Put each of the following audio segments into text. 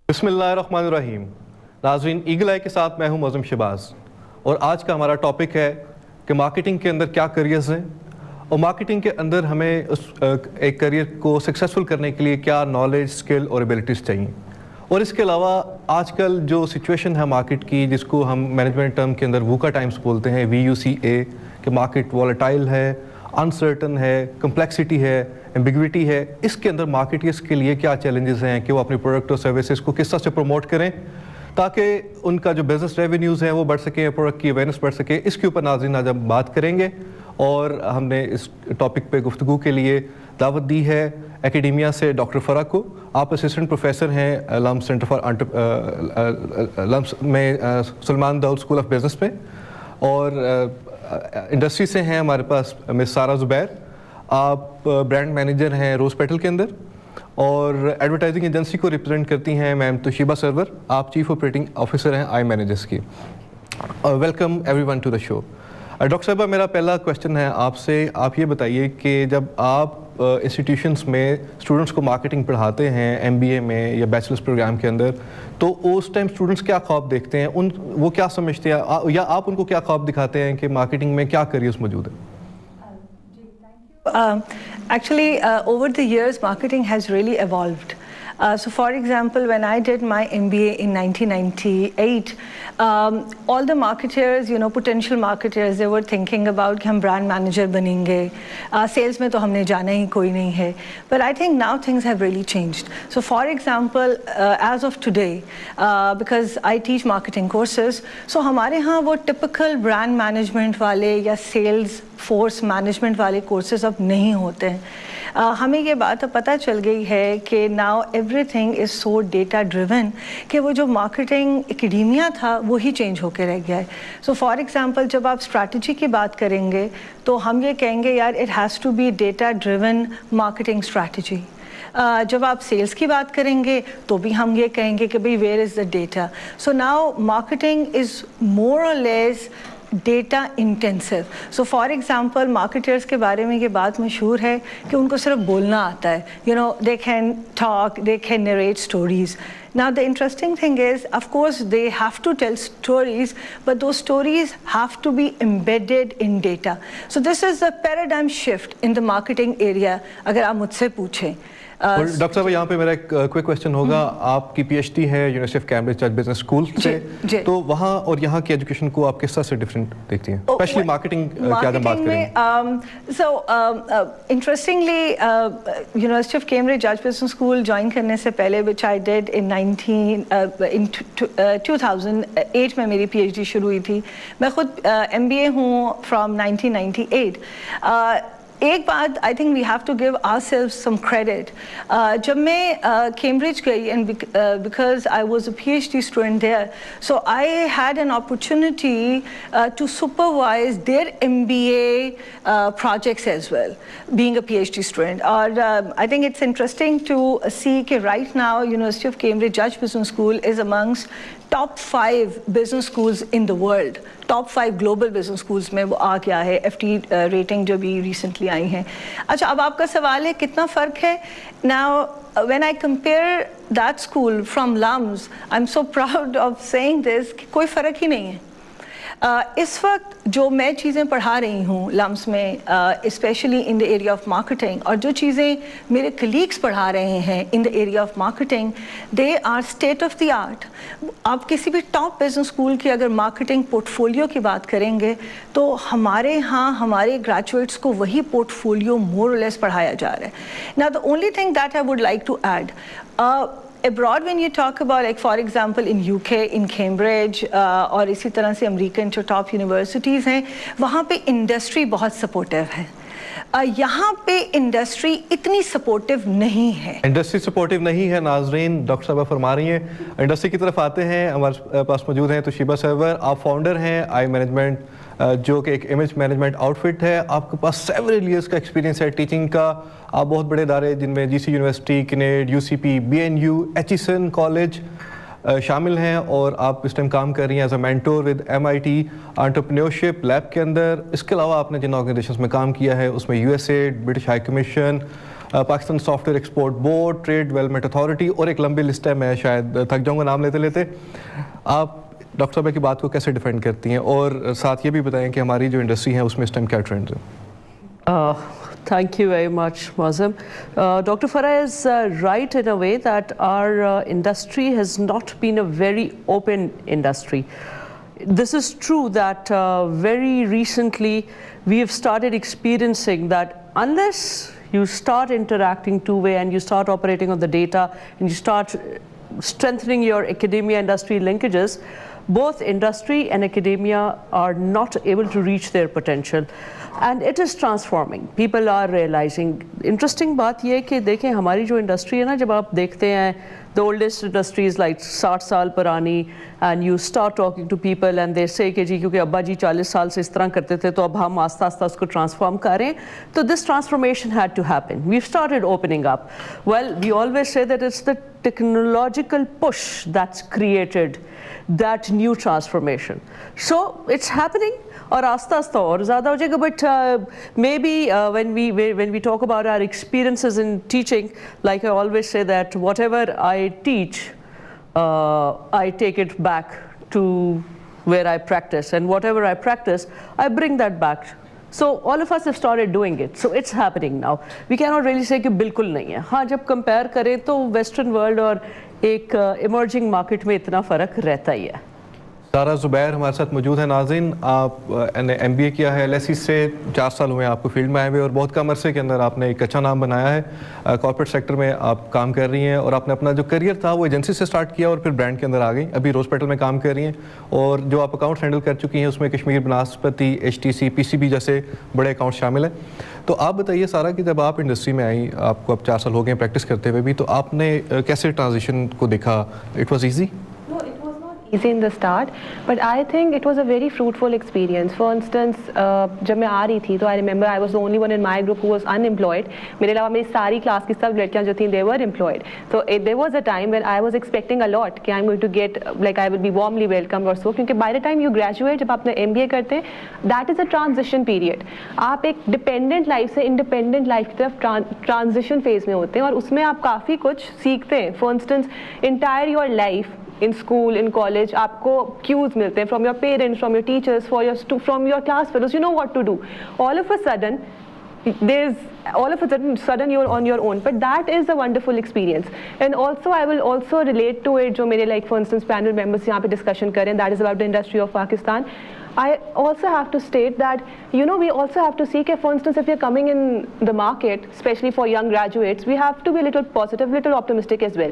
बिस्मिल्लाहिर्रहमानिर्रहीम। नाज़रीन, ईगल आई के साथ मैं हूं मोअज़्ज़म शहबाज और आज का हमारा टॉपिक है कि मार्केटिंग के अंदर क्या करियर्स हैं और मार्केटिंग के अंदर हमें उस एक करियर को सक्सेसफुल करने के लिए क्या नॉलेज, स्किल और एबिलिटीज़ चाहिए। और इसके अलावा आजकल जो सिचुएशन है मार्केट की, जिसको हम मैनेजमेंट टर्म के अंदर वूका टाइम्स बोलते हैं, VUCA, कि मार्केट वॉलेटाइल है, अनसर्टन है, कम्प्लेक्सिटी है, एम्बिग्विटी है, इसके अंदर मार्केटर्स के लिए क्या चैलेंजेस हैं कि वो अपने प्रोडक्ट और सर्विसेज को किस तरह से प्रमोट करें ताकि उनका जो बिज़नेस रेवेन्यूज़ हैं वो बढ़ सके, प्रोडक्ट की अवेयरनेस बढ़ सके। इसके ऊपर नाज़रीन आज हम बात करेंगे और हमने इस टॉपिक पे गुफ्तगू के लिए दावत दी है एकेडेमिया से डॉक्टर फराह को। आप असिस्टेंट प्रोफेसर हैं LUMS सेंटर फॉर LUMS में Salman Dawood school of business में, और इंडस्ट्री से हैं हमारे पास मिस सारा ज़ुबैर, आप ब्रांड मैनेजर हैं रोज़ पेटल के अंदर, और एडवर्टाइजिंग एजेंसी को रिप्रेजेंट करती हैं मैम तोशीबा सरवर, आप चीफ ऑपरेटिंग ऑफिसर हैं iManagers की। Welcome everyone to the show. Doctor साहबा, मेरा पहला क्वेश्चन है आपसे, आप ये बताइए कि जब आप इंस्टीट्यूशंस में स्टूडेंट्स को मार्केटिंग पढ़ाते हैं MBA में या बैचलर्स प्रोग्राम के अंदर, तो उस टाइम स्टूडेंट्स क्या ख्वाब देखते हैं, वो क्या समझते हैं, या आप उनको क्या ख्वाब दिखाते हैं कि मार्केटिंग में क्या करियर्स मौजूद है? Actually, over the years, marketing has really evolved. So for example, when I did my MBA in 1998, all the marketers, potential marketers, they were thinking about कि हम brand manager बनेंगे, sales में तो हमने जाना ही कोई नहीं है. But I think now things have really changed. So for example, as of today, because I teach marketing courses, so हमारे यहाँ वो typical brand management वाले या sales force management वाले courses अब नहीं होते हैं. हमें ये बात अब पता चल गई है कि now everything is so data driven कि वो जो marketing एकेडेमिया था वो ही चेंज होकर रह गया है. So for example, जब आप strategy की बात करेंगे तो हम ये कहेंगे यार it has to be data driven marketing strategy. जब आप सेल्स की बात करेंगे तो भी हम ये कहेंगे कि भाई where is the data. So now marketing is more or less data intensive. So for example marketers के बारे में ये बात मशहूर है कि उनको सिर्फ बोलना आता है. They can talk, they can narrate stories. Now the interesting thing is, of course, they have to tell stories, but those stories have to be embedded in data. So this is a paradigm shift in the marketing area. अगर आप मुझसे पूछें. और doctor साहब, यहाँ पे मेरा एक क्विक क्वेश्चन होगा, आपकी PhD है university of Cambridge business school से, तो वहाँ और यहाँ की एजुकेशन को आप किस तरह से डिफरेंट देखती हैं, स्पेशली मार्केटिंग की अगर बात करें? सो interestingly university of Cambridge business school join करने से पहले, विच आई डिड इन 2008 में मेरी PhD शुरू हुई थी. मैं खुद MBA हूँ फ्रॉम 1998. एक बात I think we have to give ourselves some credit. जब मैं कैम्ब्रिज गई and because I was a PhD student there, so I had an opportunity to supervise their MBA projects as well, being a PhD student. और I think it's interesting to see कि right now University of Cambridge Business School is amongst top 5 business schools in the world. top 5 global business schools में वो आ गया है. FT rating जो भी recently आई है. अच्छा, अब आपका सवाल है कितना फ़र्क है. Now when I compare that school from LUMS, I'm so proud of saying this कि कोई फ़र्क ही नहीं है. इस वक्त जो मैं चीज़ें पढ़ा रही हूँ LUMS में, specially in the area of marketing, और जो चीज़ें मेरे कलीग्स पढ़ा रहे हैं in the area of marketing, they are state of the art. आप किसी भी टॉप बिजनेस स्कूल की अगर मार्केटिंग पोर्टफोलियो की बात करेंगे तो हमारे यहाँ हमारे ग्रेजुएट्स को वही पोर्टफोलियो मोर और लेस पढ़ाया जा रहा है. Now the only thing that I would like to add, abroad when you talk about, like for example in UK, in Cambridge, और इसी तरह से अमेरिकन जो टॉप यूनिवर्सिटीज़ हैं, वहाँ पे इंडस्ट्री बहुत सपोर्टिव है. यहाँ पे इंडस्ट्री इतनी सपोर्टिव नहीं है. इंडस्ट्री सपोर्टिव नहीं है. नाजरीन, डॉक्टर साहब फरमा रही हैं. इंडस्ट्री की तरफ आते हैं. हमारे पास मौजूद हैं तोशीबा सरवर, आप फाउंडर हैं iManagement, जो कि एक इमेज मैनेजमेंट आउटफिट है. आपके पास सेवरल ईयर्स का एक्सपीरियंस है टीचिंग का. आप बहुत बड़े इदारे जिनमें GC university, Kinnaird, UCP, BNU, HESN college शामिल हैं, और आप इस टाइम काम कर रही हैं as a mentor with MIT entrepreneurship lab के अंदर. इसके अलावा आपने जिन ऑर्गेनाइजेशंस में काम किया है उसमें USAID, British high commission, Pakistan software export board, trade development authority, और एक लंबी लिस्ट है, मैं शायद थक जाऊँगा नाम लेते लेते। आप डॉक्टर साहब की बात को कैसे डिफेंड करती हैं, और साथ ये भी बताएं कि हमारी जो इंडस्ट्री है उसमें इस टाइम क्या ट्रेंड्स हैं? Thank you very much, Moazam. Dr. Farrah is right in a way that our industry has not been a very open industry. This is true that very recently we have started experiencing that unless you start interacting two-way and you start operating on the data and you start strengthening your academia-industry linkages, both industry and academia are not able to reach their potential. And it is transforming. People are realizing. Interesting बात ये है कि देखें हमारी जो industry है ना, जब आप देखते हैं the oldest industry is like 60 साल पुरानी, and you start talking to people and they say कि जी क्योंकि अब्बा जी 40 साल से इस तरह करते थे तो अब हम आस्ता आस्ता उसको ट्रांसफॉर्म करें, तो this transformation had to happen. We've started opening up. Well, we always say that it's the technological push that's created that new transformation. So it's happening. और आस्ता आस्ता और ज़्यादा हो जाएगा, but maybe when we talk about our experiences in teaching, like I always say that whatever I teach, I take it back to where I practice, and whatever I practice, I bring that back. So all of us have started doing it, so it's happening now. We cannot really say कि बिल्कुल नहीं है। हाँ, जब compare करें तो Western world और एक emerging market में इतना फ़र्क रहता ही है। सारा ज़ुबैर हमारे साथ मौजूद है। नाज़रीन, आप ने MBA किया है LSE से, 4 साल हुए आपको फील्ड में आए हुए, और बहुत कम अरसे के अंदर आपने एक अच्छा नाम बनाया है। कॉर्पोरेट सेक्टर में आप काम कर रही हैं, और आपने अपना जो करियर था वो एजेंसी से स्टार्ट किया और फिर ब्रांड के अंदर आ गई। अभी रोज़ पेटल में काम कर रही हैं, और जो आप अकाउंट्स हैंडल कर चुकी हैं उसमें कश्मीर बनास्पति, HTC, PCB जैसे बड़े अकाउंट शामिल हैं। तो आप बताइए सारा कि जब आप इंडस्ट्री में आई, आपको अब 4 साल हो गए प्रैक्टिस करते हुए भी, तो आपने कैसे ट्रांजिशन को देखा? It was easy? easy in the start, but I think it was a very fruitful experience. For instance, जब मैं आ रही थी तो I remember I was the only one in my group who was unemployed. मेरे अलावा मेरी सारी class की सब लड़कियां जो थीं they were employed. So there was a time when I was expecting a lot कि I'm going to get, like I will be warmly welcomed or so, क्योंकि by the time you graduate, जब आप MBA करते हैं, that is a transition period. आप एक dependent life से independent life की तरफ transition phase में होते हैं, और उसमें आप काफ़ी कुछ सीखते हैं. For instance, entire your life in school, in college, आपको cues मिलते हैं from your parents, from your teachers, from your class fellows. You know what to do. All of a sudden you're on your own, but that is a wonderful experience. And also I will also relate to it जो मेरे like for instance panel members यहाँ पे discussion कर रहे हैं, that is about the industry of Pakistan. I also have to state that, you know, we also have to see that, for instance, if you're coming in the market, especially for young graduates, we have to be a little positive, little optimistic as well.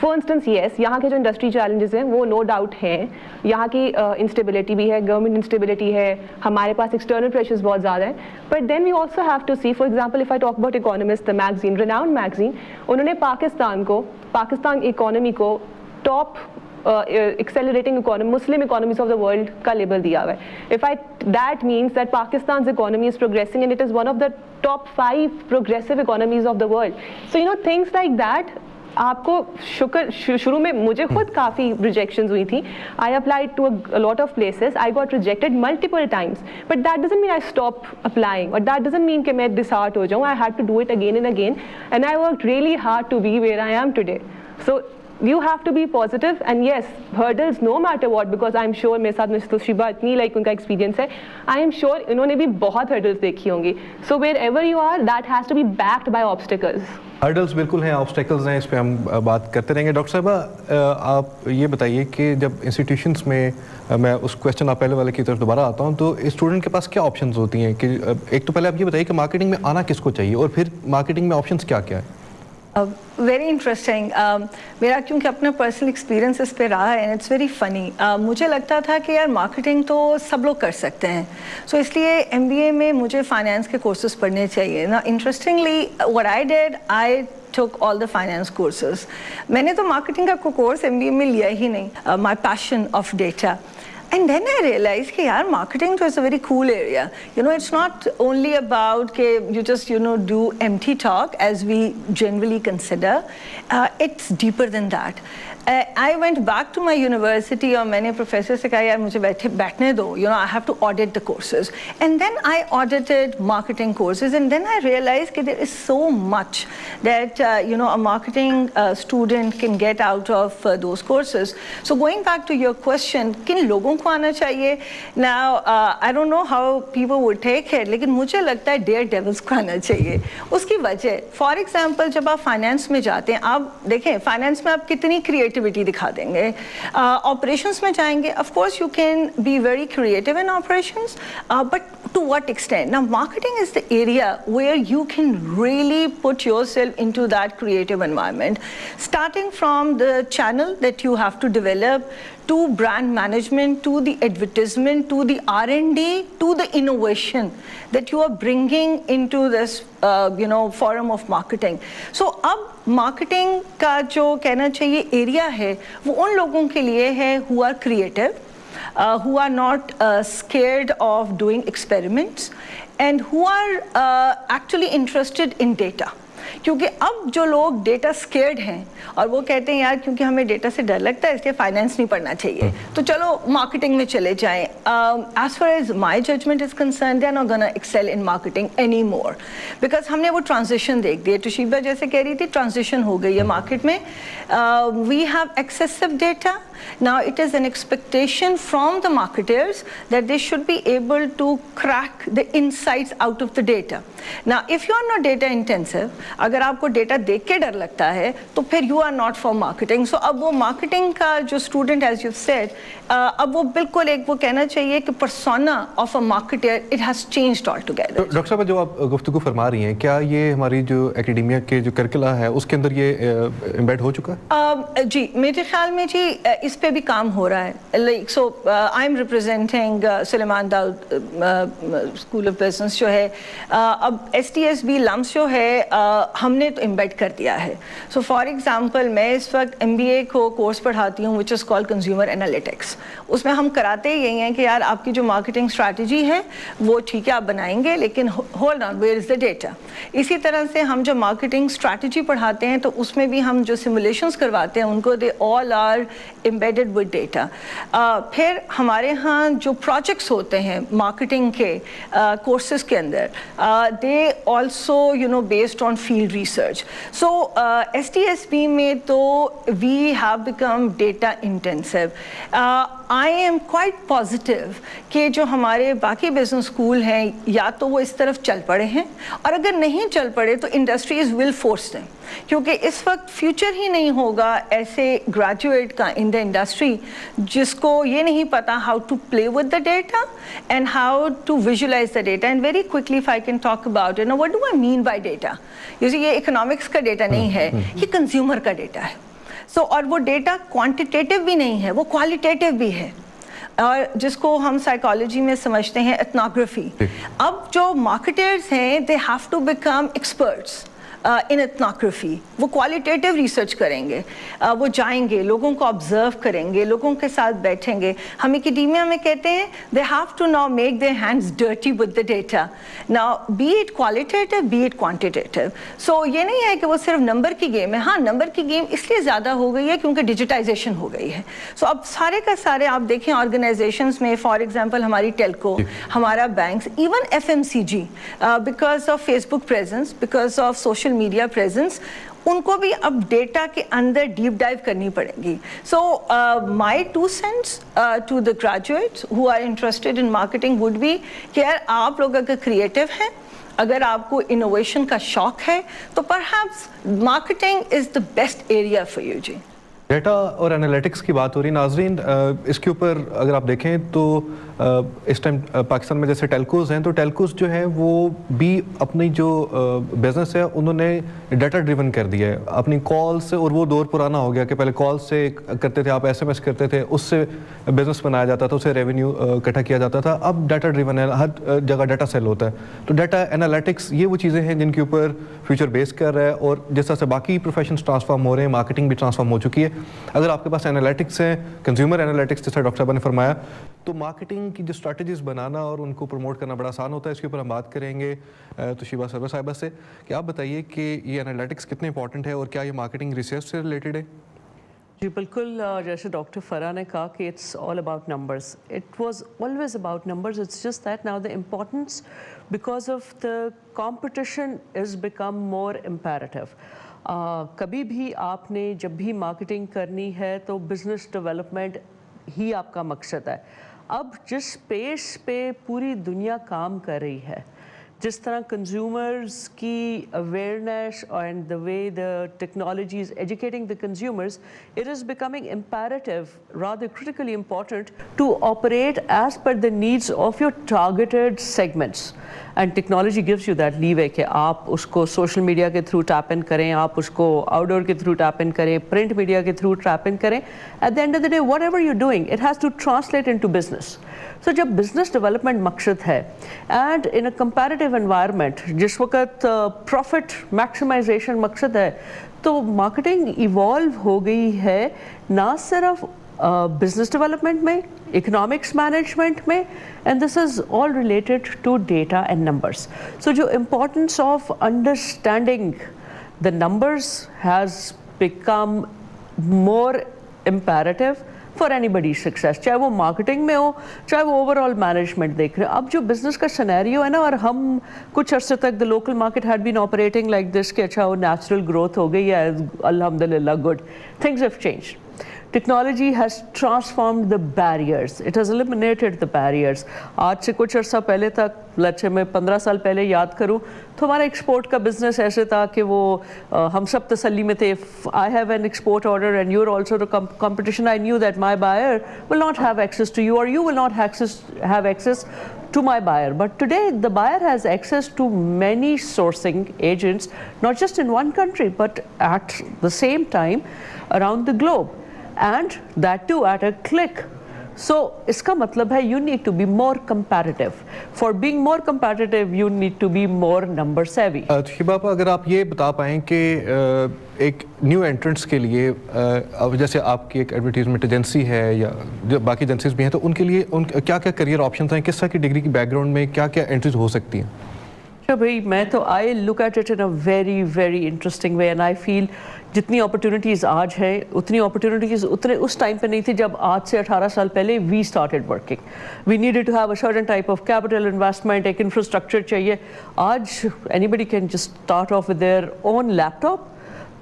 For instance, yes, यहाँ के जो industry challenges हैं वो no doubt हैं, यहाँ की instability भी है, गवर्नमेंट इंस्टेबिलिटी है, हमारे पास एक्सटर्नल प्रेशर्स बहुत ज़्यादा हैं, but then we also have to see, for example if I talk about economist, the magazine, renowned magazine, उन्होंने पाकिस्तान इकोनॉमी को top accelerating economy, Muslim economies of the world का label दिया हुआ है. That means that Pakistan's economy is progressing and it is one of the top 5 progressive economies of the world. So you know, things like that, आपको शुरू में मुझे खुद काफ़ी rejections हुई थी. I applied to a lot of places. I got rejected multiple times. But that doesn't mean I stopped applying. Or that doesn't mean कि मैं disheartened हो जाऊँ. I had to do it again and again. And I worked really hard to be where I am today. So you have to be positive, and yes, hurdles no matter what, because I'm sure मेरे साथ miss Toshiba इतनी like उनका experience है, I am sure इन्होंने भी बहुत hurdles देखी होंगी. So wherever you are, that has to be backed by obstacles. hurdles बिल्कुल हैं, obstacles हैं, इस पे हम बात करते रहेंगे. डॉक्टर साहबा, आप ये बताइए कि जब इंस्टीट्यूशंस में, मैं उस क्वेश्चन आप पहले वाले की तरफ दोबारा आता हूँ, तो स्टूडेंट के पास क्या ऑप्शंस होती हैं? कि एक तो पहले आप ये बताइए कि मार्केटिंग में आना किसको चाहिए, और फिर मार्केटिंग में ऑप्शंस क्या क्या है? Very interesting. मेरा क्योंकि अपना पर्सनल एक्सपीरियंस इस पे रहा है, एंड इट्स वेरी फ़नी. मुझे लगता था कि यार मार्केटिंग तो सब लोग कर सकते हैं, सो इसलिए MBA में मुझे फाइनेंस के कोर्सेज पढ़ने चाहिए ना. Interestingly what I did, I took all the finance courses. मैंने तो मार्केटिंग का कोर्स MBA में लिया ही नहीं. My passion of data. And then I realized कि यार marketing is a very cool area. You know, it's not only about कि you just do empty talk as we generally consider. It's deeper than that. I went back to my university और मैंने professor से कहा यार मुझे बैठने दो, I have to audit the courses, and then I audited marketing courses, and then I realized that there is so much that a marketing student can get out of those courses. So going back to your question, किन लोगों को आना चाहिए? Now I don't know how people would take it, लेकिन मुझे लगता है dare devils को आना चाहिए. उसकी वजह, फॉर एग्जाम्पल जब आप फाइनेंस में जाते हैं, आप देखें फाइनेंस में आप कितनी क्रिएटिविटी दिखा देंगे. ऑपरेशंस में जाएंगे, of course you can be very creative in operations, but to what extent? Now marketing is the area where you can really put yourself into that creative environment, starting from the channel that you have to develop, to brand management, to the advertisement, to the R&D, to the innovation that you are bringing into this forum of marketing. So अब marketing का जो कहना चाहिए area है वो उन लोगों के लिए है who are creative, who are not scared of doing experiments, and who are actually interested in data. क्योंकि अब जो लोग डेटा स्केर्ड हैं और वो कहते हैं यार क्योंकि हमें डेटा से डर लगता है इसलिए फाइनेंस नहीं पढ़ना चाहिए, तो चलो मार्केटिंग में चले जाएं. As far as my judgement is concern, they are not gonna excel in marketing any more, because हमने वो ट्रांजिशन देख दिया. टूशीबा जैसे कह रही थी, ट्रांजिशन हो गई है मार्केट में. We have excessive data. Now it is an expectation from the marketers that they should be able to crack the insights out of the data. Now if you are not data intensive, अगर आपको data देख के डर लगता है तो फिर you are not for marketing. So अब वो marketing का जो student, as you said, अब वो बिल्कुल एक वो कहना चाहिए कि persona of a marketer, it has changed altogether. Doctor साहब जो आप गुफ्तगू फरमा रही हैं, क्या ये हमारी जो एकेडमिया के जो करिकुला है उसके अंदर ये एम्बेड हो चुका है? जी मेरे ख्याल में जी इस पे भी काम हो रहा है. Like so I am representing Suleman Dawood school of business जो है. अब STSB LUMS जो है हमने तो एम्बेड कर दिया है. सो फॉर एग्जांपल मैं इस वक्त MBA को कोर्स पढ़ाती हूँ which is called consumer analytics. उसमें हम कराते यही हैं कि यार आपकी जो मार्केटिंग स्ट्रैटेजी है वो ठीक है आप बनाएंगे, लेकिन hold on, where is the data. इसी तरह से हम जो मार्केटिंग स्ट्रैटेजी पढ़ाते हैं तो उसमें भी हम जो सिमुलेशंस करवाते हैं उनको they all are embedded with data. फिर हमारे यहाँ जो projects होते हैं marketing के courses के अंदर, they also based on field research. So STSB में तो we have become data intensive. I am quite positive कि जो हमारे बाकी business school हैं या तो वो इस तरफ चल पड़े हैं, और अगर नहीं चल पड़े तो industries will force them. क्योंकि इस वक्त फ्यूचर ही नहीं होगा ऐसे ग्रेजुएट का इन द इंडस्ट्री जिसको ये नहीं पता how to play with the data and how to visualise the data. And very quickly if I can talk about it, what do I mean by data. ये economics का data नहीं है, ये consumer का डेटा है. सो और वो data quantitative भी नहीं है, वो क्वालिटेटिव भी है, और जिसको हम साइकोलॉजी में समझते हैं एथनोग्राफी. अब जो मार्केटर्स हैं they have to become experts in ethnography. वो क्वालिटेटिव रिसर्च करेंगे, वो जाएंगे, लोगों को ऑब्जर्व करेंगे, लोगों के साथ बैठेंगे. हम एकेडेमिया में कहते हैं they have to now make their hands dirty with the data. Now be it qualitative be it quantitative. So ये नहीं है कि वो सिर्फ नंबर की गेम है. हाँ, नंबर की गेम इसलिए ज़्यादा हो गई है क्योंकि डिजिटाइजेशन हो गई है. सो अब सारे का सारे आप देखें ऑर्गेनाइजेशंस में, फॉर एग्जांपल हमारी टेलको, हमारा banks, even FMCG, because of Facebook presence, because of social media presence, उनको भी अब डेटा के अंदर डीप डाइव करनी पड़ेगी. So my 2 cents to the graduates who are interested in marketing would be कि यार आप लोग अगर क्रिएटिव हैं, अगर आपको इनोवेशन का शौक है, तो perhaps marketing is the best area for you. जी डेटा और एनालिटिक्स की बात हो रही. नाजरीन, इसके ऊपर अगर आप देखें तो इस टाइम पाकिस्तान में जैसे टेलकोज हैं, तो टेलकोज जो है वो भी अपनी जो बिज़नेस है उन्होंने डाटा ड्रिवन कर दिया है अपनी कॉल से। और वो दौर पुराना हो गया कि पहले कॉल से करते थे, आप SMS करते थे, उससे बिज़नेस बनाया जाता था, उससे रेवेन्यू इकट्ठा किया जाता था। अब डाटा ड्रिवन है, हर जगह डाटा सेल होता है। तो डाटा एनालिटिक्स ये वो चीज़ें हैं जिनके ऊपर फ्यूचर बेस कर रहा है। और जिस तरह से बाकी प्रोफेशंस ट्रांसफॉर्म हो रहे हैं, मार्केटिंग भी ट्रांसफॉर्म हो चुकी है। अगर आपके पास एनालिटिक्स है, कंज्यूमर एनालिटिक्स, जैसा डॉक्टर साहब ने फरमाया, तो मार्केटिंग की जो स्ट्रैटेजीज बनाना और उनको प्रमोट करना बड़ा आसान होता है। इसके ऊपर हम बात करेंगे तोशीबा सरवर साहिबा से कि आप बताइए कि ये एनालिटिक्स कितने इंपॉर्टेंट है और क्या ये मार्केटिंग रिसर्च से रिलेटेड है? जी बिल्कुल, जैसे डॉक्टर फराह ने कहा कि it's all about numbers. It was always about numbers, it's just that now the importance because of the competition is become more imperative. कभी भी आपने जब भी मार्केटिंग करनी है तो बिजनेस डेवलपमेंट ही आपका मकसद है। अब जिस पेस पे पूरी दुनिया काम कर रही है, जिस तरह कंज्यूमर्स की awareness and the way the technology is educating the consumers, it is becoming imperative, rather critically important, to operate as per the needs of your targeted segments. And technology gives you that leeway कि आप उसको social media के through tap in करें, आप उसको outdoor के through tap in करें, print media के थ्रू टैप इन करें। At the end of the day whatever you doing, it has to translate into business. So जब business development मकसद है and in a comparative environment जिस वक्त profit maximisation मकसद है, तो मार्केटिंग इवॉल्व हो गई है ना सिर्फ बिजनेस डेवलपमेंट में, इकोनॉमिक्स मैनेजमेंट में, and this is all related to data and numbers. So जो importance of understanding the numbers has become more imperative for anybody success, चाहे वो मार्केटिंग में हो, चाहे वो ओवरऑल मैनेजमेंट देख रहे हो। अब जो बिजनेस का सिनेरियो है ना, और हम कुछ अर्से तक the local market had been operating like this कि अच्छा वो नेचुरल ग्रोथ हो गई है, अल्हम्दुलिल्लाह good, things have changed. Technology has transformed the barriers. It has eliminated the barriers. आज से कुछ अर्सा पहले तक, लच्छे में 15 साल पहले याद करूँ तो हमारा एक्सपोर्ट का बिजनेस ऐसे था कि वो हम सब तसल्ली में थे। I have an export order and you're also the competition. I knew that my buyer will not have access to you or you will not have access to my buyer. But today the buyer has access to many sourcing agents, not just in one country but at the same time around the globe. And that too at a click. So इसका मतलब है you need to be more competitive. For being more competitive you need to be more number savvy. Toshiba, अगर आप ये बता पाएँ कि एक न्यू एंट्रेंट्स के लिए, अब जैसे आपकी एक एडवर्टीजमेंट एजेंसी है या जो बाकी एजेंसीज भी हैं, तो उनके लिए क्या क्या करियर ऑप्शंस हैं, किस तरह की डिग्री की बैकग्राउंड में क्या क्या एंट्रीज हो सकती हैं? अच्छा भाई, मैं तो I look at it in a very very interesting way and I feel जितनी अपॉर्चुनिटीज़ आज है उतनी अपॉर्चुनिटीज़ उतने उस टाइम पे नहीं थी जब आज से 18 साल पहले we started working. We needed to have a certain type of capital investment, एक इंफ्रास्ट्रक्चर चाहिए। आज anybody can just start off with their own laptop,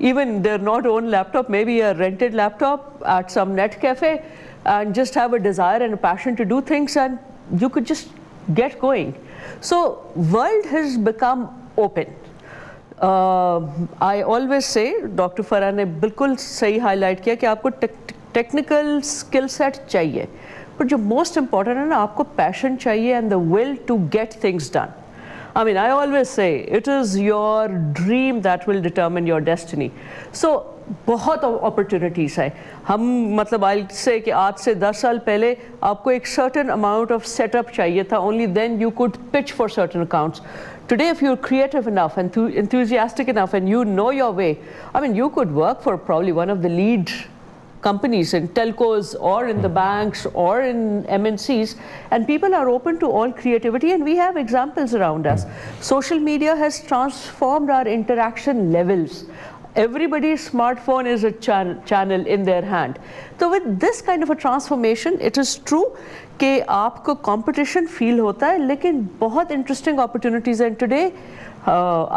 even their not own laptop, maybe a rented laptop at some net cafe, and just have a desire and a passion to do things and you could just get going. So world has become open. I always say, Dr. Farrah ने बिल्कुल सही highlight किया कि आपको technical skill set चाहिए, पर जो most important है ना, आपको पैशन चाहिए and the will to get things done. I mean, I always say it is your dream that will determine your destiny. So बहुत opportunities है। हम मतलब I'll say कि आज से 10 साल पहले आपको एक certain amount of setup चाहिए था, only then you could pitch for certain accounts. Today, if you're creative enough and enthusiastic enough and you know your way, I mean, you could work for probably one of the lead companies in telcos or in the banks or in MNCs, and people are open to all creativity, and we have examples around us. Social media has transformed our interaction levels. Everybody's smartphone is a channel in their hand. So with this kind of a transformation, it is true कि आपको competition feel होता है, लेकिन बहुत interesting opportunities हैं. Today,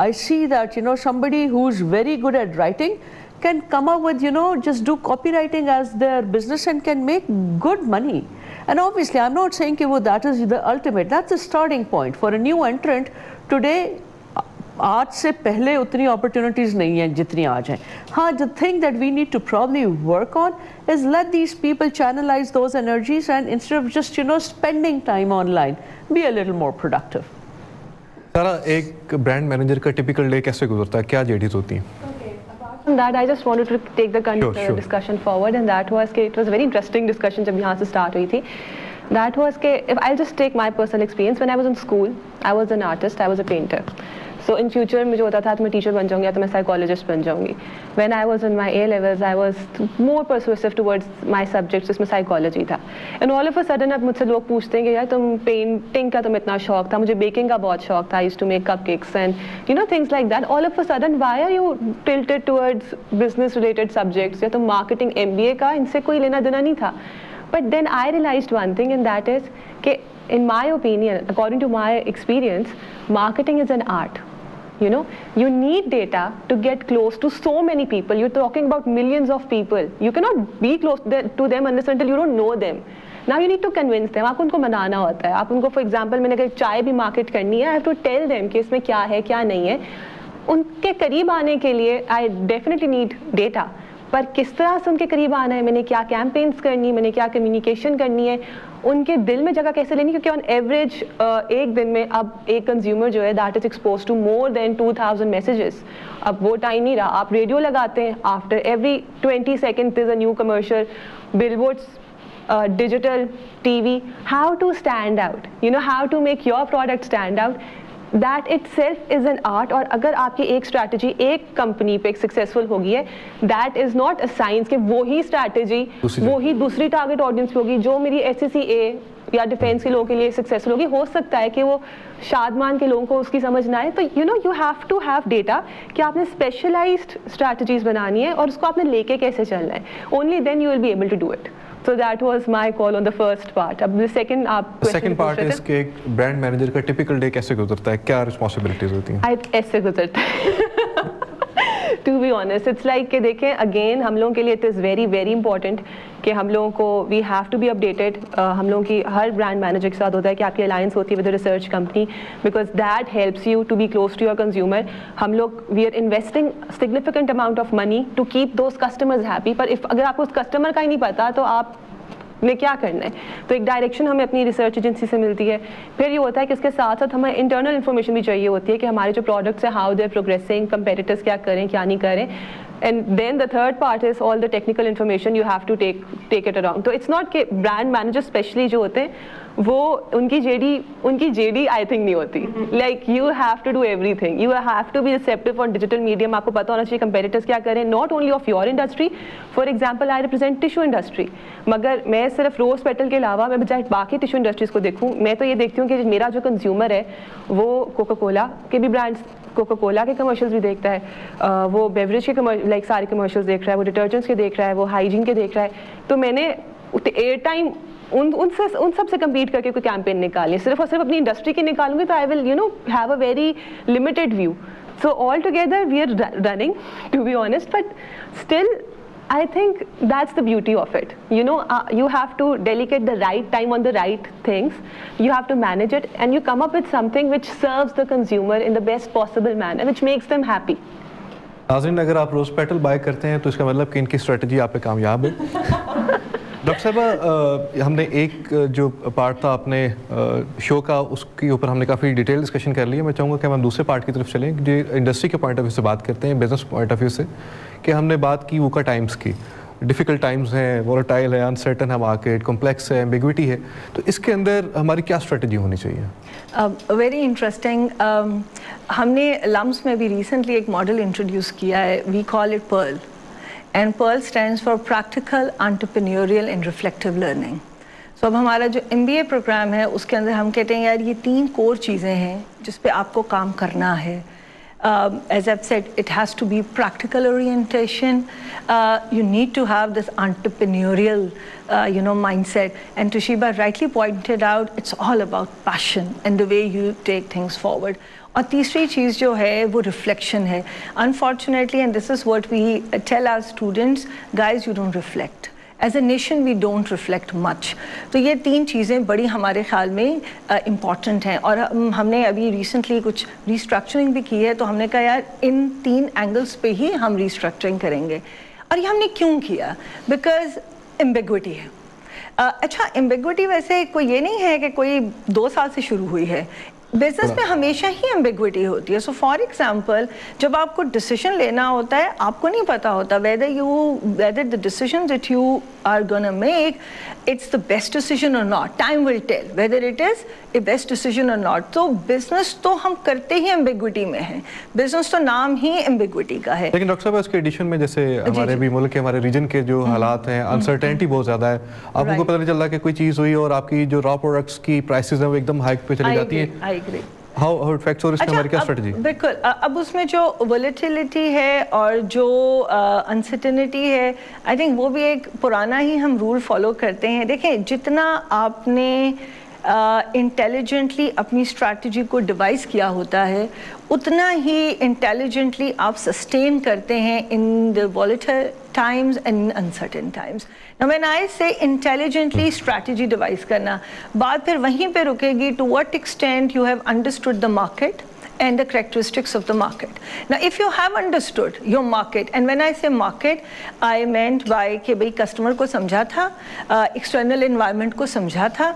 I see that somebody who's very good at writing can come up with just do copywriting as their business and can make good money. And obviously I'm not saying that is the ultimate, that's the starting point for a new entrant. Today आज से पहले उतनी opportunities नहीं हैं जितनी आज हैं. हाँ, the thing that we need to probably work on is let these people channelize those energies and instead of just spending time online, be a little more productive. सारा एक ब्रांड मैनेजर का typical day कैसे गुजरता है, क्या JDs होती हैं? From that, I just wanted to take the discussion forward, and that was that it was a very interesting discussion जब यहाँ से start हुई थी. That was that if I'll just take my personal experience, when I was in school, I was an artist, I was a painter. So in future मुझे होता था तो मैं टीचर बन जाऊँगी या तो मैं साइकोलॉजिस्ट बन जाऊँगी. When I was in my A levels, I was more persuasive towards my subjects, जिसमें साइकोलॉजी था. And all of a sudden अब मुझसे लोग पूछते हैं कि यार तुम पेंटिंग का तुम्हें इतना शौक था, मुझे बेकिंग का बहुत शौक था, I used to make cupcakes and things like that. All of a sudden, why are you tilted towards business related subjects? या तो marketing MBA का इनसे कोई लेना देना नहीं था. But then I realized one thing, and that is कि in my opinion, according to my experience, marketing is an art. You need data to get close to so many people. You're talking about millions of people. You cannot be close to them unless until you don't know them. Now you need to convince them. आपको उनको मनाना होता है. आप उनको, for example, मैंने अगर चाय भी मार्केट करनी है, I have to tell them कि इसमें क्या है क्या नहीं है. उनके करीब आने के लिए I definitely need data. पर किस तरह से उनके करीब आना है, मैंने क्या कैंपेन्स करनी है, मैंने क्या कम्युनिकेशन करनी है, उनके दिल में जगह कैसे लेनी, क्योंकि ऑन एवरेज एक दिन में अब एक कंज्यूमर जो है that is expose to more than 2000 messages. अब वो टाइम नहीं रहा. आप रेडियो लगाते हैं, after every 20 second is a new commercial, billboards, digital, TV. How to stand out, how to make your product stand out, that itself is an art. और अगर आपकी एक स्ट्रैटेजी एक कंपनी पे एक सक्सेसफुल होगी है, that is not a science कि वो ही स्ट्रैटेजी वो ही दूसरी टारगेट ऑडियंस पे होगी जो मेरी SCCA या डिफेंस के लोगों के लिए सक्सेसफुल होगी. हो सकता है कि वो शादमान के लोगों को उसकी समझ ना आए. तो you have to have data कि आपने स्पेशलाइज्ड स्ट्रैटेजीज बनानी है और उसको आपने लेके कैसे चलना है. Only then you will be able to do it. So that was my call on the first part. अब the second part is कि एक ब्रांड मैनेजर का टिपिकल डे कैसे गुजरता है, क्या रिस्पॉन्सिबिलिटीज होती हैं? ऐसे गुजरता है. To be honest, it's like कि देखें again हम लोगों के लिए it is very very important कि हम लोगों को we have to be updated. हम लोगों की हर ब्रांड मैनेजर के साथ होता है कि आपकी अलायंस होती है with a research company because that helps you to be close to your consumer. हम लोग we are investing significant amount of money to keep those customers happy. पर अगर आपको उस कस्टमर का ही नहीं पता तो आप ने क्या करना है. तो एक डायरेक्शन हमें अपनी रिसर्च एजेंसी से मिलती है. फिर ये होता है कि इसके साथ साथ हमें इंटरनल इन्फॉर्मेशन भी चाहिए होती है कि हमारे जो प्रोडक्ट्स हैं how they are progressing, competitors क्या करें क्या नहीं करें. And then the third part is all the technical information you have to take it around. तो इट्स नॉट कि ब्रांड मैनेजर स्पेशली जो होते हैं वो उनकी जेडी आई थिंक नहीं होती. Like you have to do everything. You have to be receptive on digital medium. आपको पता होना चाहिए कंपेटिटर्स क्या करें, not only of your industry. For example I represent tissue industry, मगर मैं सिर्फ रोज पेटल के अलावा मैं बजाय बाकी टिश्यू इंडस्ट्रीज को देखूँ, मैं तो ये देखती हूँ कि मेरा जो कंज्यूमर है वो कोका कोला के भी ब्रांड्स, कोका कोला के कमर्शियल्स भी देखता है, वो बेवरेज के लाइक सारे कमर्शियल्स देख रहा है, वो डिटर्जेंट्स के देख रहा है, वो हाइजीन के देख रहा है. तो मैंने एयर टाइम उन सब से कम्पीट करके कोई कैंपेन निकाली, सिर्फ और सिर्फ अपनी इंडस्ट्री की निकालूंगी तो I will have a very limited view. So all together we are running to be honest, but still I think that's the beauty of it. You have to delegate the right time on the right things. You have to manage it and you come up with something which serves the consumer in the best possible manner, which makes them happy. नाज़रीन, अगर आप रोज़ petal bye करते हैं तो इसका मतलब कि इनकी स्ट्रेटजी आप पे कामयाब है. डॉक्टर साहब, हमने एक जो पार्ट था अपने शो का उसके ऊपर हमने काफ़ी डिटेल डिस्कशन कर लिया. मैं चाहूँगा कि हम दूसरे पार्ट की तरफ चलें जो इंडस्ट्री के पॉइंट ऑफ व्यू से बात करते हैं, बिजनेस पॉइंट ऑफ व्यू से, कि हमने बात की वूका टाइम्स की. डिफ़िकल्ट टाइम्स हैं, वोलेटाइल है, अनसर्टन है मार्केट, कॉम्प्लेक्स है, एम्बिग्विटी है. तो इसके अंदर हमारी क्या स्ट्रेटजी होनी चाहिए? Very interesting. हमने लम्स में भी रिसेंटली एक मॉडल इंट्रोड्यूस किया है. We call it PEARL. And PEARL stands for Practical, Entrepreneurial and Reflective Learning. So अब हमारा जो MBA प्रोग्राम है उसके अंदर हम कहते हैं यार ये 3 कोर चीज़ें हैं जिस पे आपको काम करना है. As I've said, it has to be practical orientation. You need to have this entrepreneurial, mindset. And Toosheba rightly pointed out, it's all about passion and the way you take things forward. और तीसरी चीज़ जो है वो reflection है. Unfortunately, and this is what we tell our students, guys you don't reflect. As a nation we don't reflect much. तो ये 3 चीज़ें बड़ी हमारे ख्याल में इम्पॉर्टेंट हैं, और हमने अभी रिसेंटली कुछ रीस्ट्रक्चरिंग भी की है, तो हमने कहा यार इन 3 एंगल्स पे ही हम रीस्ट्रक्चरिंग करेंगे। और ये हमने क्यों किया? बिकॉज एम्बिग्विटी है। अच्छा, एम्बिग्विटी वैसे कोई ये नहीं है कि कोई 2 साल से शुरू हुई है, बिजनेस में हमेशा ही एम्बिग्विटी होती है। सो फॉर एग्जांपल, जब आपको डिसीजन लेना होता है, आपको नहीं पता होता whether the decision that you are gonna make it's the best decision or not. Time will tell whether it is a best decision or not. तो बिजनेस तो हम करते ही एम्बिग्विटी में है, बिजनेस तो नाम ही एम्बिग्विटी का है। लेकिन डॉक्टर साहब, इसके एडिशन में जैसे हमारे भी मुल्क के, हमारे रीजन के जो हालात हैं, अनसर्टेनिटी बहुत ज़्यादा है। आपको पता नहीं चल रहा कि कोई चीज़ हुई और आपकी जो रॉ प्रोडक्ट्स की प्राइसेस हैं वो एकदम हाइक पे चली जाती हैं। How it affects, और इसमें हमारी क्या स्ट्रेटजी? बिल्कुल, अब उसमें जो वोलेटिलिटी है और जो अनसर्टेनिटी है, आई थिंक वो भी एक पुराना ही हम रूल फॉलो करते हैं। देखें, जितना आपने इंटेलिजेंटली अपनी स्ट्रैटेजी को डिवाइस किया होता है, उतना ही इंटेलिजेंटली आप सस्टेन करते हैं in the volatile times and uncertain times. Now when I say intelligently strategy devise करना, बात फिर वहीं पे रुकेगी to what extent you have understood the market and the characteristics of the market. Now if you have understood your market, and when I say market, I meant by कि भाई customer को समझा था, external environment को समझा था,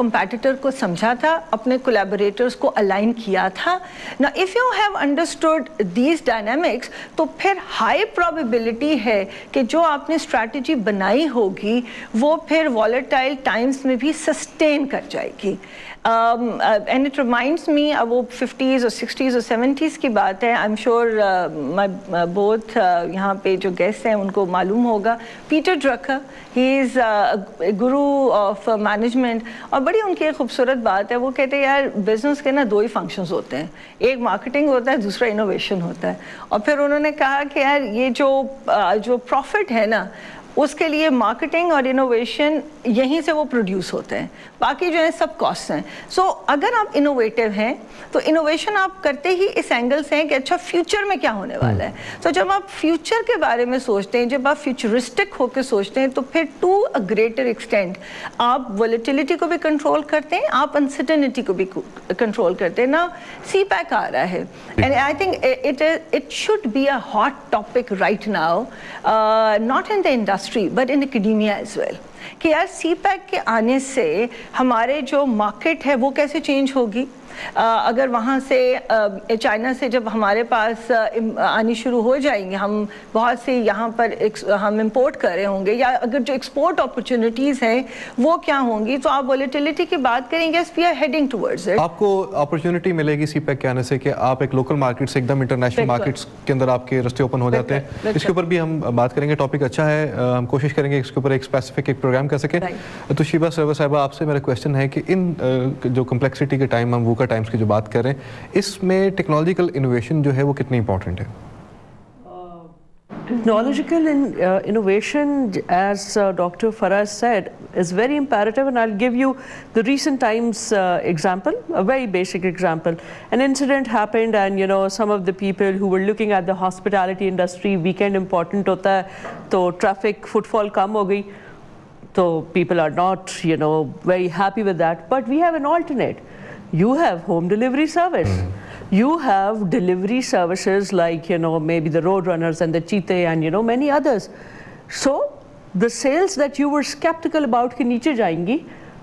competitor को समझा था, अपने collaborators को align किया था. Now if you have understood these dynamics, तो फिर high probability है कि जो आपने strategy बनाई होगी वो फिर volatile times में भी sustain कर जाएगी. And it reminds me, वो 50s or 60s or 70s की बात है. I'm sure my both यहाँ पे जो guests हैं उनको मालूम होगा. Peter Drucker, he is a guru of management, और बड़ी उनकी एक खूबसूरत बात है. वो कहते हैं यार बिजनेस के ना 2 ही फंक्शंस होते हैं, एक मार्केटिंग होता है, दूसरा इनोवेशन होता है. और फिर उन्होंने कहा कि यार ये जो प्रॉफिट है ना, उसके लिए मार्केटिंग और इनोवेशन यहीं से वो प्रोड्यूस होते हैं, बाकी जो है सब कॉस्ट हैं. सो अगर आप इनोवेटिव हैं तो इनोवेशन आप करते ही इस एंगल से हैं कि अच्छा फ्यूचर में क्या होने वाला है. तो जब आप फ्यूचर के बारे में सोचते हैं, जब आप फ्यूचरिस्टिक होकर सोचते हैं, तो फिर टू अ ग्रेटर एक्सटेंट आप वोलेटिलिटी को भी कंट्रोल करते हैं, आप अनसर्टेनिटी को भी कंट्रोल करते हैं. ना CPAC आ रहा है, and I think it should be a hot topic right now, not in the industry but in academia as well, कि यार CPAC के आने से हमारे जो मार्केट है वो कैसे चेंज होगी. अगर वहाँ से चाइना से जब हमारे पास आनी शुरू हो जाएंगे, हम बहुत से यहाँ पर हम इंपोर्ट कर रहे होंगे, या अगर जो एक्सपोर्ट अपॉर्चुनिटीज़ हैं वो क्या होंगी, तो आप वोलेटिलिटी की बात करेंगे, we are heading towards it. आपको अपॉर्चुनिटी मिलेगी CPAC के आने से कि आप एक लोकल मार्केट से एकदम इंटरनेशनल मार्केट्स के अंदर आपके रास्ते ओपन हो जाते हैं. इसके ऊपर भी हम बात करेंगे, टॉपिक अच्छा है, हम कोशिश करेंगे इसके ऊपर एक स्पेसिफिक एक प्रोग्राम कर सकें. तोशीबा सरवर साहिबा, आपसे मेरा क्वेश्चन है कि इन जो कम्प्लेक्सिटी के टाइम, हम वूका टाइम्स की जो बात कर रहे हैं, इसमें टेक्नोलॉजिकल इनोवेशन जो है वो कितनी इंपॉर्टेंट है? Technological innovation, as Dr. Farrah said, is very imperative, and I'll give you the recent times example, a very basic example. An incident happened, and you know, some of the people who were looking at the hospitality industry, weekend important hota hai, to traffic footfall kam ho gayi, so people are not, you know, very happy with that. But we have an alternate. You have home delivery service. You have delivery services like, you know, maybe the Roadrunners and the Cheetah and, you know, many others. So the sales that you were skeptical about कि नीचे जाएंगी,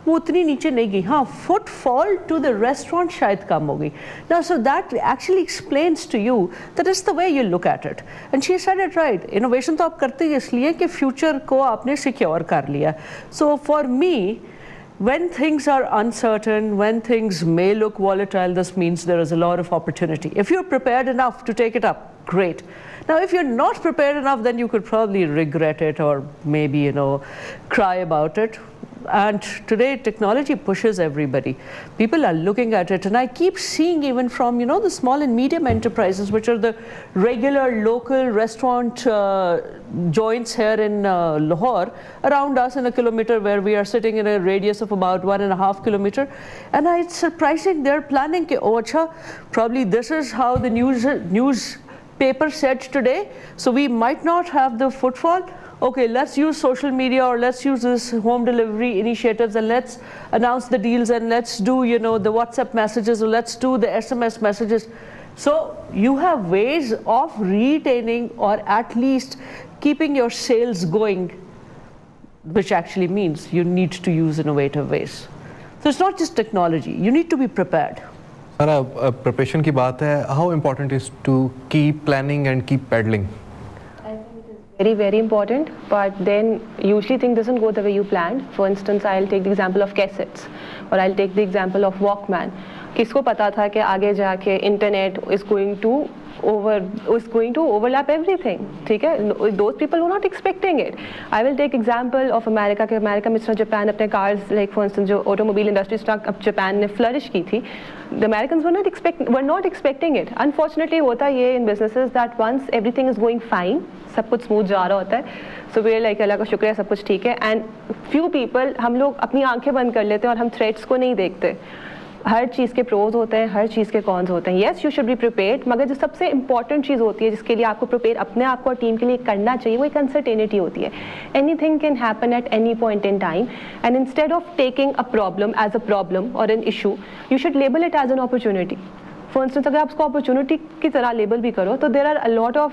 वो उतनी नीचे नहीं गई. हाँ, footfall to the restaurant शायद कम हो गई. Now, so that actually explains to you that is the way you look at it. And she said it right. Innovation तो आप करते हैं इसलिए कि future को आपने secure कर लिया. So for me, when things are uncertain, when things may look volatile, this means there is a lot of opportunity. If you're prepared enough to take it up, great. Now, if you're not prepared enough, then you could probably regret it or maybe, you know, cry about it. And today technology pushes everybody. People are looking at it, and I keep seeing even from, you know, the small and medium enterprises, which are the regular local restaurant joints here in Lahore, around us in a kilometer, where we are sitting in a radius of about 1.5 kilometers. And it's surprising, they're planning, oh, acha, probably this is how the news paper said today, so we might not have the footfall. Okay, let's use social media, or let's use this home delivery initiatives, and let's announce the deals, and let's do, you know, the WhatsApp messages, or let's do the SMS messages. So you have ways of retaining or at least keeping your sales going, which actually means you need to use innovative ways. So it's not just technology, you need to be prepared. Farrah, preparation की बात है, how important is to keep planning and keep peddling? Very, very important, but then usually things doesn't go the way you planned. For instance, I'll take the example of cassettes, or I'll take the example of Walkman. किसको पता था कि आगे जाके internet is going to overlap everything, ठीक है? Those people were not expecting it. I will take example of America, कि America में Japan अपने cars, like for instance जो automobile industry अब Japan ने flourish की थी, the Americans were not expecting it. Unfortunately होता ये in businesses that once everything is going fine, सब कुछ स्मूथ जा रहा होता है, so we are like अल्लाह का शुक्र है सब कुछ ठीक है, and few people हम लोग अपनी आंखें बंद कर लेते हैं और हम threats को नहीं देखते. हर चीज़ के प्रोज होते हैं, हर चीज़ के कॉन्स होते हैं. Yes, you should be prepared, मगर जो सबसे इंपॉर्टेंट चीज़ होती है जिसके लिए आपको प्रिपेयर अपने आप को और टीम के लिए करना चाहिए, वो एक अनसर्टेनिटी होती है. Anything can happen at any point in time, and instead of taking a problem as a problem और an issue, you should label it as an opportunity. For instance अगर आप उसको अपॉर्चुनिटी की तरह लेबल भी करो तो there are a lot of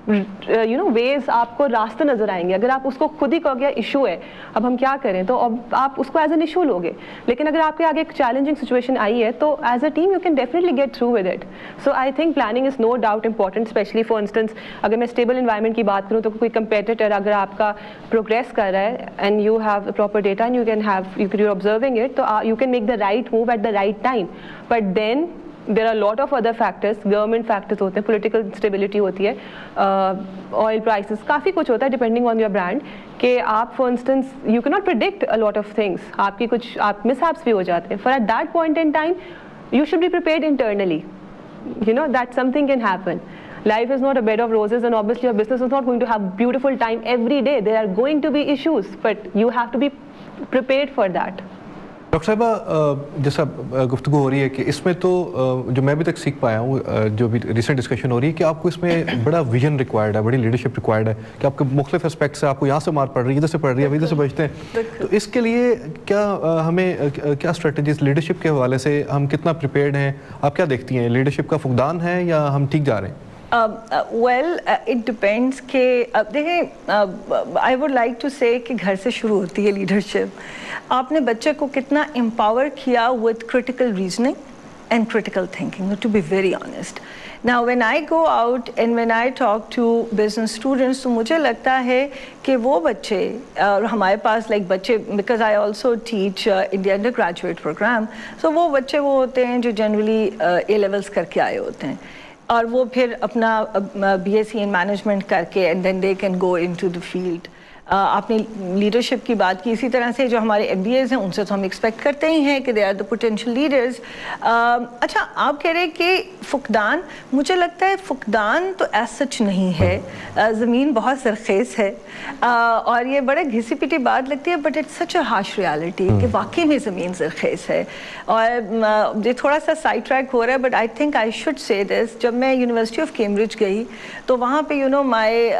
ways, आपको रास्ते नजर आएंगे. अगर आप उसको खुद ही कहोगे इशू है, अब हम क्या करें, तो अब आप उसको एज एन इशू लोगे. लेकिन अगर आपके आगे एक चैलेंजिंग सिचुएशन आई है तो as a team you can definitely get through with it. So I think planning is no doubt important, specially for instance अगर मैं स्टेबल इन्वायरमेंट की बात करूँ तो कोई कंपेटिटर अगर आपका प्रोग्रेस कर रहा है and you have proper data and you observing it, तो you can make the right move at the right time. But then there are a lot of other factors, government factors होते हैं, political instability होती है, oil prices, काफ़ी कुछ होता है depending on your brand, कि आप for instance you cannot predict a lot of things, आपकी कुछ आप mishaps भी हो जाते हैं. For at that point in time you should be prepared internally, you know that something can happen. Life is not a bed of roses, and obviously your business is not going to have beautiful time every day. There are going to be issues, but you have to be prepared for that. Doctor साहबा, जैसा गुफ्तगू हो रही है कि इसमें तो जो मैं अभी तक सीख पाया हूँ, जो भी रिसेंट डिस्कशन हो रही है कि आपको इसमें बड़ा विजन रिक्वायर्ड है, बड़ी लीडरशिप रिक्वायर्ड है, कि आपके मुख्तलिफ एस्पेक्ट से आपको यहाँ से मार पड़ रही है, इधर से पड़ रही है, इधर से बचते हैं. तो इसके लिए क्या हमें क्या स्ट्रेटजीज लीडरशिप के हवाले से हम कितना प्रिपेयर्ड हैं, आप क्या देखती हैं? लीडरशिप का फुकदान है या हम ठीक जा रहे हैं? वेल इट डिपेंड्स कि देखें, आई वुड लाइक टू से कि घर से शुरू होती है लीडरशिप. आपने बच्चे को कितना एम्पावर किया with critical reasoning and critical thinking, to be very honest. Now when I go out and when I talk to business students, तो मुझे लगता है कि वो बच्चे, और हमारे पास लाइक बच्चे, because I also teach in the undergraduate programme, so वो बच्चे वो होते हैं जो जनरली ए लेवल्स करके आए होते हैं, और वो फिर अपना BSc इन मैनेजमेंट करके and then they can go into the field. आपने लीडरशिप की बात की, इसी तरह से जो हमारे MBAs हैं उनसे तो हम एक्सपेक्ट करते ही हैं कि they are the potential leaders. अच्छा, आप कह रहे हैं कि फुकदान, मुझे लगता है फुकदान तो एज सच नहीं है. ज़मीन बहुत ज़रख़ेज़ है, और ये बड़े घिसी पिटी बात लगती है, but it's such a harsh reality कि वाकई में ज़मीन ज़रख़ेज़ है. और ये थोड़ा सा साइड ट्रैक हो रहा है, but I think I should say this. जब मैं यूनिवर्सिटी ऑफ कैम्ब्रिज गई तो वहाँ पे my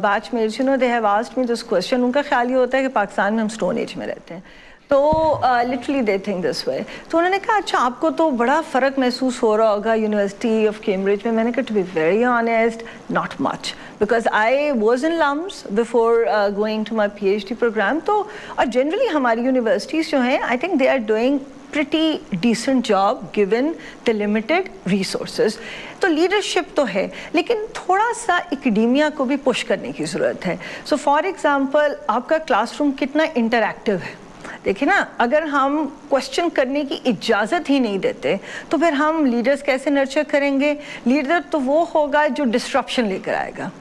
batchmates they have asked me this question. उनका ख्याल ये होता है कि पाकिस्तान में हम स्टोन एज में रहते हैं, तो literally they think this way. तो उन्होंने कहा अच्छा आपको तो बड़ा फ़र्क महसूस हो रहा होगा यूनिवर्सिटी ऑफ कैम्ब्रिज में. मैंने कहा to be very honest, not much, because I was in LUMS before going to my PhD programme. तो और जनरली हमारी यूनिवर्सिटीज़ जो हैं, I think they are doing pretty decent job given the limited resources. तो leadership तो है, लेकिन थोड़ा सा एकेडेमिया को भी पुश करने की ज़रूरत है. सो फॉर एग्जांपल आपका क्लासरूम कितना इंटरैक्टिव है. देखिए ना, अगर हम क्वेश्चन करने की इजाज़त ही नहीं देते तो फिर हम लीडर्स कैसे नर्चर करेंगे? लीडर तो वो होगा जो डिस्ट्रप्शन लेकर आएगा.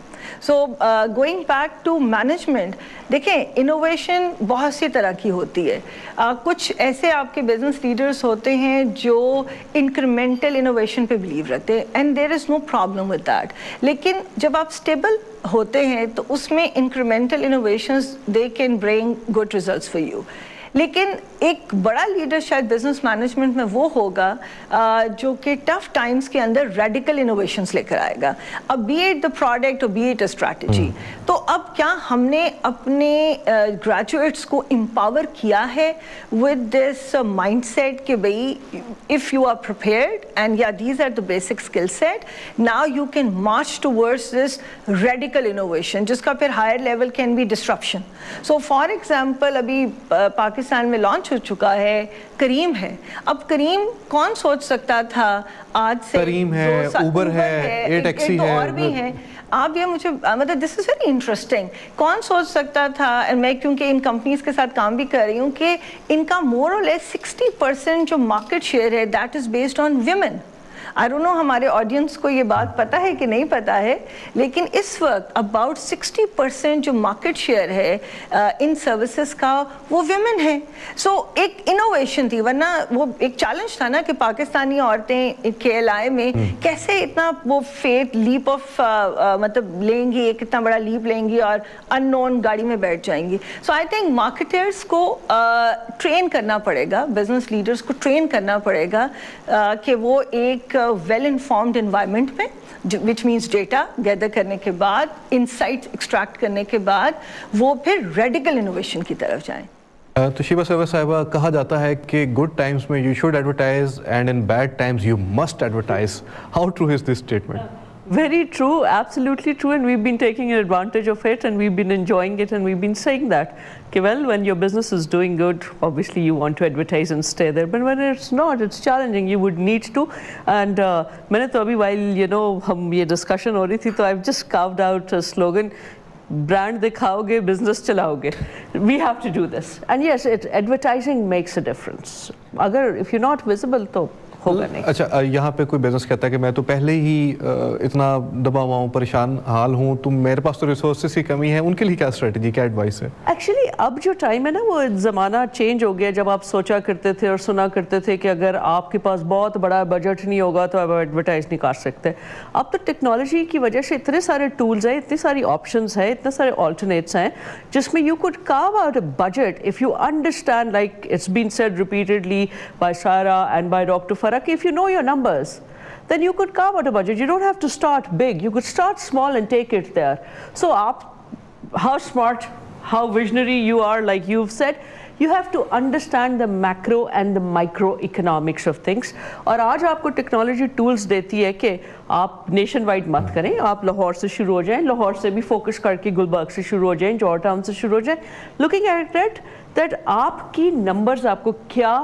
So going back to management, देखें इनोवेशन बहुत सी तरह की होती है. कुछ ऐसे आपके बिजनेस लीडर्स होते हैं जो इंक्रीमेंटल इनोवेशन पे बिलीव रखते हैं, and there is no problem with that. लेकिन जब आप स्टेबल होते हैं तो उसमें incremental innovations they can bring good results for you. लेकिन एक बड़ा लीडर शायद बिजनेस मैनेजमेंट में वो होगा जो कि टफ टाइम्स के अंदर रेडिकल इनोवेशंस लेकर आएगा, अब बी इट द प्रोडक्ट और बी इट अ स्ट्रैटेजी। तो अब क्या हमने अपने ग्रेजुएट्स को एम्पावर किया है विद दिस माइंडसेट कि भाई if you are prepared and या these are the basic skill set, now you can march towards this radical innovation जिसका फिर higher level can be disruption. So for example अभी पाकिस्तान में launch हो चुका है करीम है। अब करीम कौन सोच सकता था आज से, करीम है, उबर है, ये टैक्सी है, और भी है। आप ये मुझे मतलब दिस इज वेरी इंटरेस्टिंग, कौन सोच सकता था, मैं क्योंकि इन कंपनीज के साथ काम भी कर रही हूँ कि इनका मोर और लेस 60% जो मार्केट शेयर है that is based on women. I don't know हमारे ऑडियंस को ये बात पता है कि नहीं पता है, लेकिन इस वक्त अबाउट 60% जो मार्केट शेयर है इन सर्विसेज का वो विमेन है। सो एक इनोवेशन थी, वरना वो एक चैलेंज था ना कि पाकिस्तानी औरतें KLI में कैसे इतना वो फेट लीप ऑफ मतलब लेंगी, एक इतना बड़ा लीप लेंगी और अननोन गाड़ी में बैठ जाएंगी। सो आई थिंक मार्केटर्स को ट्रेन करना पड़ेगा, बिजनेस लीडर्स को ट्रेन करना पड़ेगा कि वो एक वेल इन्फॉर्म्ड एनवायरनमेंट में विच मीन्स डेटा गैदर करने के बाद, इनसाइट एक्सट्रैक्ट करने के बाद वो फिर रेडिकल इनोवेशन की तरफ जाएं। तोशीबा सरवर साहिबा, कहा जाता है कि गुड टाइम्स में you should advertise and in bad times you must advertise. How true is this statement? Very true, absolutely true, and we've been taking advantage of it and we've been enjoying it and we've been saying that, okay, well, when your business is doing good, obviously you want to advertise and stay there, but when it's not, it's challenging, you would need to. And मैंने तो अभी while you know हम ये discussion हो रही थी तो I've just carved out a slogan, brand दिखाओगे business चलाओगे, we have to do this. And yes, advertising makes a difference. अगर if you're not visible तो होगा नहीं। अच्छा, यहाँ पे कोई बिजनेस कहता है कि मैं तो पहले ही इतना दबा हुआ हूँ, परेशान हाल हूँ, तो मेरे पास तो रिसोर्सेस की कमी है, उनके लिए क्या स्ट्रेटजी, क्या एडवाइस है? एक्चुअली अब जो टाइम है ना वो ज़माना चेंज हो गया। जब आप सोचा करते थे और सुना करते थे कि अगर आपके पास बहुत बड़ा बजट नहीं होगा तो आप एडवर्टाइज नहीं कर सकते। अब तो टेक्नोलॉजी की वजह से इतने सारे टूल्स हैं, इतनी सारी ऑप्शंस हैं, इतने सारे ऑल्टरनेट्स हैं जिसमें you could carve out a budget if you understand, like it's been said repeatedly by Sara and by doctor Farah, if you know your numbers, then you could carve out a budget. You don't have to start big. You could start small and take it there. So, how smart, how visionary you are, like you've said, you have to understand the macro and the micro economics of things. और आज आपको technology tools देती है कि आप nation wide मत करें, आप लाहौर से शुरू हो जाएं, लाहौर से भी फोकस करके गुलबर्ग से शुरू हो जाएं, जॉर्ज टाउन से शुरू हो जाएं, लुकिंग एट इट दैट आपकी नंबर्स आपको क्या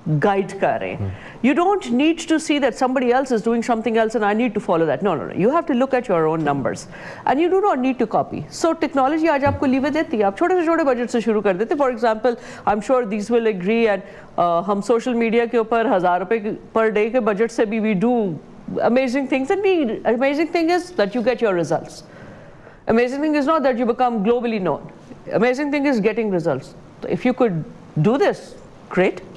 गाइड कर रहे हैं। You don't need to see that somebody else is doing something else and I need to follow that. No, no, no. You have to look at your own numbers and you do not need to copy. So technology आज आपको liver देती है, आप छोटे से छोटे budget से शुरू कर देते। For example, I'm sure these will agree and हम सोशल मीडिया के ऊपर 1000 रुपए पर डे के बजट से भी we do amazing things, and the amazing thing is that you get your results. Amazing thing is not that you become globally known. Amazing thing is getting results. So if you could do this, great.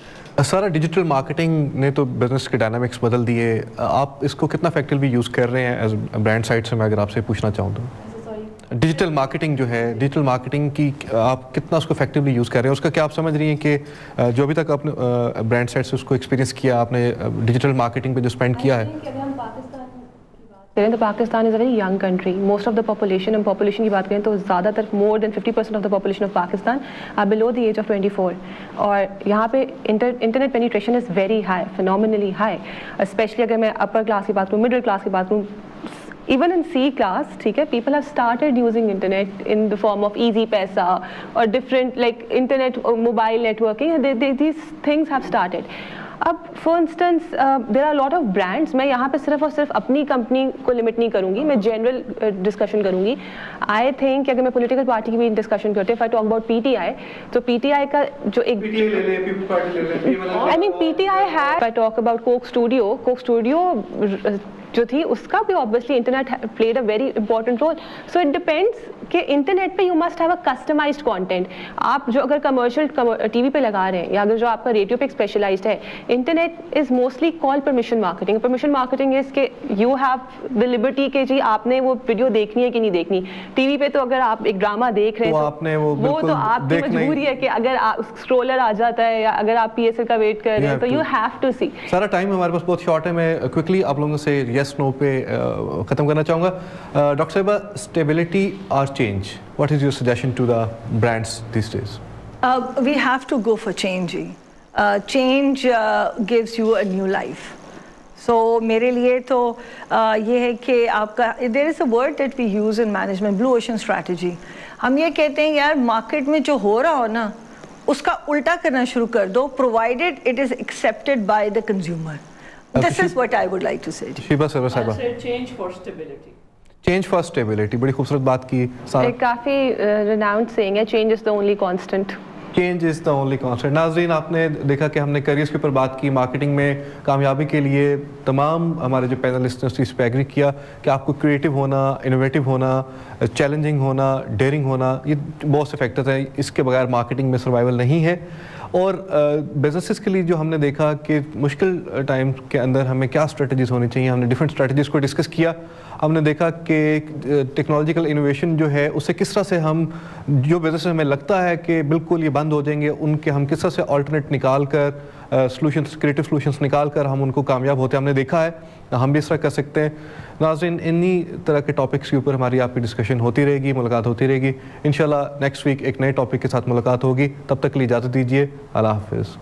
सारा digital marketing ने तो business के dynamics बदल दिए, आप इसको कितना effectively use कर रहे हैं एज ब्रांड साइड से, मैं अगर आपसे पूछना चाहूँ तो? डिजिटल मार्केटिंग जो है, डिजिटल मार्केटिंग की आप कितना उसको इफेक्टिवली यूज़ कर रहे हैं, उसका क्या आप समझ रही हैं कि जो अभी तक आपने ब्रांड साइड से उसको एक्सपीरियंस किया, आपने डिजिटल मार्केटिंग पे जो स्पेंड किया है? तो Pakistan is a very young country, most of the population, हम पॉपुलेशन की बात करें तो ज़्यादातर more than 50% of the population of Pakistan are below the age of 24, और यहाँ पे internet penetration is very high, phenomenally high, specially अगर मैं अपर क्लास की बात करूँ, मिडिल क्लास की बात करूँ, even in C class, ठीक है, people have started using internet in the form of easy paisa or different like internet or mobile networking, these things have started. अब for instance there are lot of brands, मैं यहाँ पे सिर्फ और सिर्फ अपनी कंपनी को लिमिट नहीं करूँगी, मैं जनरल डिस्कशन करूँगी। आई थिंक अगर मैं पॉलिटिकल पार्टी की भी डिस्कशन करते हैं, if I talk about PTI, तो PTI का जो एक आई मीन PTI है, I talk about Coke Studio जो थी उसका भी obviously internet played a very important role. So it depends कि इंटरनेट पे you must have a customised content. आप जो अगर कमर्शियल टीवी पे लगा रहे हैं या अगर जो आपका रेडियो पे स्पेशलाइज्ड है, internet is mostly call permission marketing. Permission marketing is के यू हैव द लिबर्टी के जी आपने वो वीडियो देखनी है कि नहीं देखनी. टीवी पे तो अगर आप एक ड्रामा देख रहे हैं तो आपने वो तो आपकी मजबूरी है कि अगर स्क्रोलर आ जाता है या अगर आप पीएसएल का वेट कर रहे हैं तो यू हैव टू सी. सारा टाइम हमारे पास बहुत शॉर्ट है. मैं क्विकली आप लोगों से यस नो पे खत्म करना चाहूँगा. डॉक्टर साहिबा, स्टेबिलिटी और change, what is your suggestion to the brands this days? We have to go for change. Change gives you a new life. So मेरे लिए तो ये है कि आपका there is a word that we use in management, blue ocean strategy. हम ये कहते हैं यार मार्केट में जो हो रहा हो ना उसका उल्टा करना शुरू कर दो, provided it is accepted by the consumer. This is what I would like to say. Toosheba Sarwar साहिबा. Change for stability. Change for stability, बड़ी खूबसूरत बात की. एक काफ़ी renowned saying है, change is the only constant. Change is the only constant. नाज़रीन, आपने देखा कि हमने करियर्स के ऊपर बात की. मार्केटिंग में कामयाबी के लिए तमाम हमारे जो पैनलिस्ट ने इस पर एग्री किया कि आपको क्रिएटिव होना, इनोवेटिव होना, चैलेंजिंग होना, डेयरिंग होना, ये बहुत से फैक्टर्स हैं. इसके बगैर मार्केटिंग में सर्वाइवल नहीं है. और बिजनेसेस के लिए जो हमने देखा कि मुश्किल टाइम के अंदर हमें क्या स्ट्रेटजीज होनी चाहिए, हमने डिफरेंट स्ट्रेटजीज को डिस्कस किया. हमने देखा कि टेक्नोलॉजिकल इनोवेशन जो है उससे किस तरह से हम जो बिजनेस हमें लगता है कि बिल्कुल ये बंद हो जाएंगे, उनके हम किस तरह से अल्टरनेट निकाल कर सॉल्यूशंस, क्रिएटिव सॉल्यूशंस निकाल कर हम उनको कामयाब होते हमने देखा है. हम भी इस तरह कर सकते हैं. नाज़रीन, इन्हीं तरह के टॉपिक्स के ऊपर हमारी आपकी डिस्कशन होती रहेगी, मुलाकात होती रहेगी. इंशाल्लाह नेक्स्ट वीक एक नए टॉपिक के साथ मुलाकात होगी. तब तक के लिए इजाज़त दीजिए. अल्लाह हाफ़िज़.